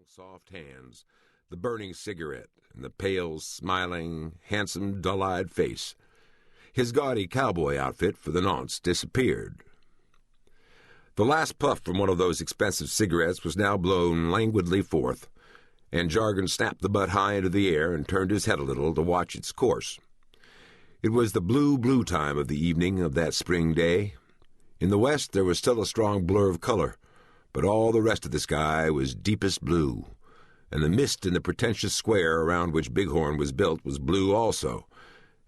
soft hands, the burning cigarette, and the pale, smiling, handsome, dull-eyed face. His gaudy cowboy outfit for the nonce disappeared. The last puff from one of those expensive cigarettes was now blown languidly forth, and Jargan snapped the butt high into the air and turned his head a little to watch its course. It was the blue time of the evening of that spring day. In the west there was still a strong blur of color, but all the rest of the sky was deepest blue, and the mist in the pretentious square around which Bighorn was built was blue also,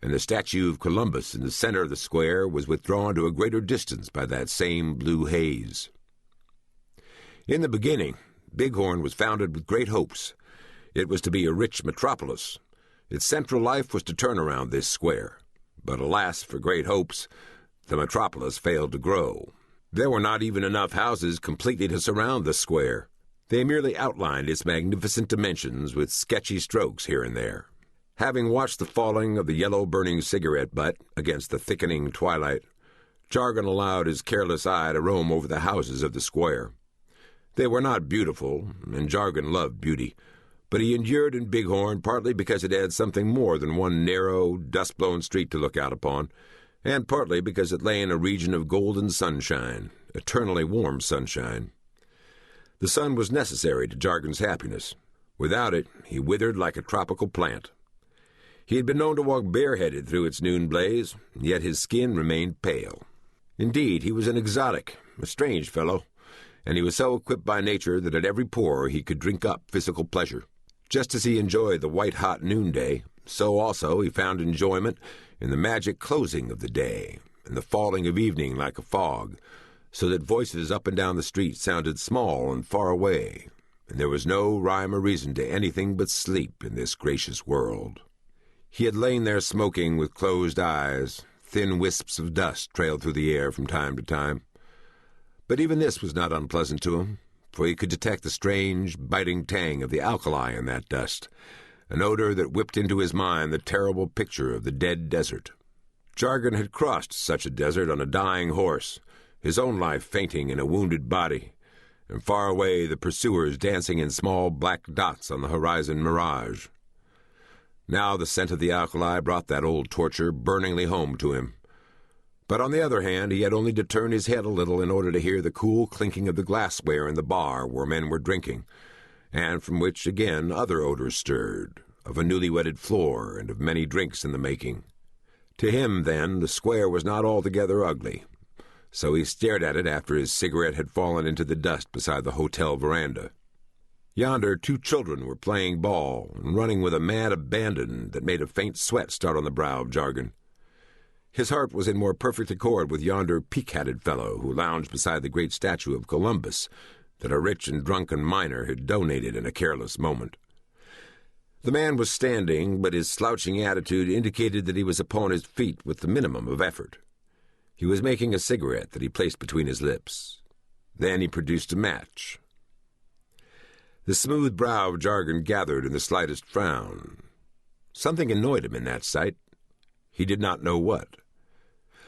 and the statue of Columbus in the center of the square was withdrawn to a greater distance by that same blue haze. In the beginning, Bighorn was founded with great hopes. It was to be a rich metropolis. Its central life was to turn around this square. But alas, for great hopes, the metropolis failed to grow. There were not even enough houses completely to surround the square. They merely outlined its magnificent dimensions with sketchy strokes here and there. Having watched the falling of the yellow-burning cigarette butt against the thickening twilight, Jargan allowed his careless eye to roam over the houses of the square. They were not beautiful, and Jargan loved beauty, but he endured in Bighorn partly because it had something more than one narrow, dust-blown street to look out upon, and partly because it lay in a region of golden sunshine, eternally warm sunshine. The sun was necessary to Jargan's happiness. Without it, he withered like a tropical plant. He had been known to walk bareheaded through its noon blaze, yet his skin remained pale. Indeed, he was an exotic, a strange fellow, and he was so equipped by nature that at every pore he could drink up physical pleasure. Just as he enjoyed the white-hot noonday, so also he found enjoyment in the magic closing of the day, and the falling of evening like a fog, so that voices up and down the street sounded small and far away, and there was no rhyme or reason to anything but sleep in this gracious world. He had lain there smoking with closed eyes. Thin wisps of dust trailed through the air from time to time. But even this was not unpleasant to him, for he could detect the strange, biting tang of the alkali in that dust, an odor that whipped into his mind the terrible picture of the dead desert. Jargan had crossed such a desert on a dying horse, his own life fainting in a wounded body, and far away the pursuers dancing in small black dots on the horizon mirage. Now the scent of the alkali brought that old torture burningly home to him. But on the other hand, he had only to turn his head a little in order to hear the cool clinking of the glassware in the bar where men were drinking, and from which again other odors stirred, of a newly wetted floor and of many drinks in the making. To him, then, the square was not altogether ugly, so he stared at it after his cigarette had fallen into the dust beside the hotel veranda. Yonder 2 children were playing ball and running with a mad abandon that made a faint sweat start on the brow of Jargan. His heart was in more perfect accord with yonder peak-hatted fellow who lounged beside the great statue of Columbus that a rich and drunken miner had donated in a careless moment. The man was standing, but his slouching attitude indicated that he was upon his feet with the minimum of effort. He was making a cigarette that he placed between his lips. Then he produced a match. The smooth brow of Jargan gathered in the slightest frown. Something annoyed him in that sight. He did not know what.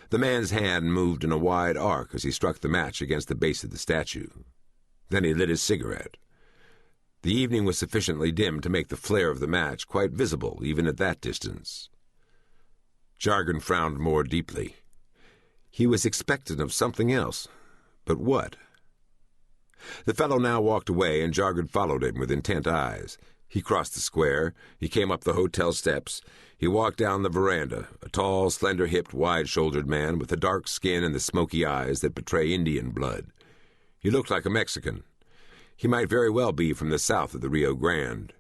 The man's hand moved in a wide arc as he struck the match against the base of the statue. Then he lit his cigarette. The evening was sufficiently dim to make the flare of the match quite visible even at that distance. Jargan frowned more deeply. He was expectant of something else, but what? The fellow now walked away, and Jargan followed him with intent eyes. He crossed the square. He came up the hotel steps. He walked down the veranda, a tall, slender-hipped, wide-shouldered man with the dark skin and the smoky eyes that betray Indian blood. He looked like a Mexican. He might very well be from the south of the Rio Grande.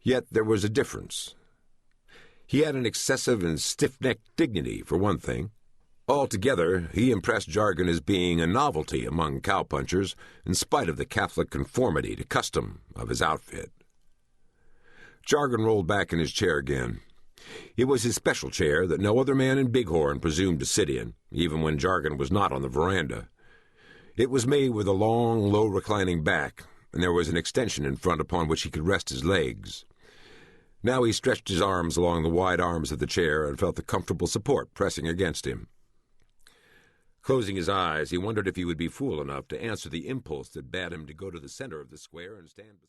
Yet there was a difference. He had an excessive and stiff-necked dignity, for one thing. Altogether, he impressed Jargan as being a novelty among cowpunchers, in spite of the Catholic conformity to custom of his outfit. Jargan rolled back in his chair again. It was his special chair that no other man in Bighorn presumed to sit in, even when Jargan was not on the veranda. It was made with a long, low-reclining back, and there was an extension in front upon which he could rest his legs. Now he stretched his arms along the wide arms of the chair and felt the comfortable support pressing against him. Closing his eyes, he wondered if he would be fool enough to answer the impulse that bade him to go to the center of the square and stand beside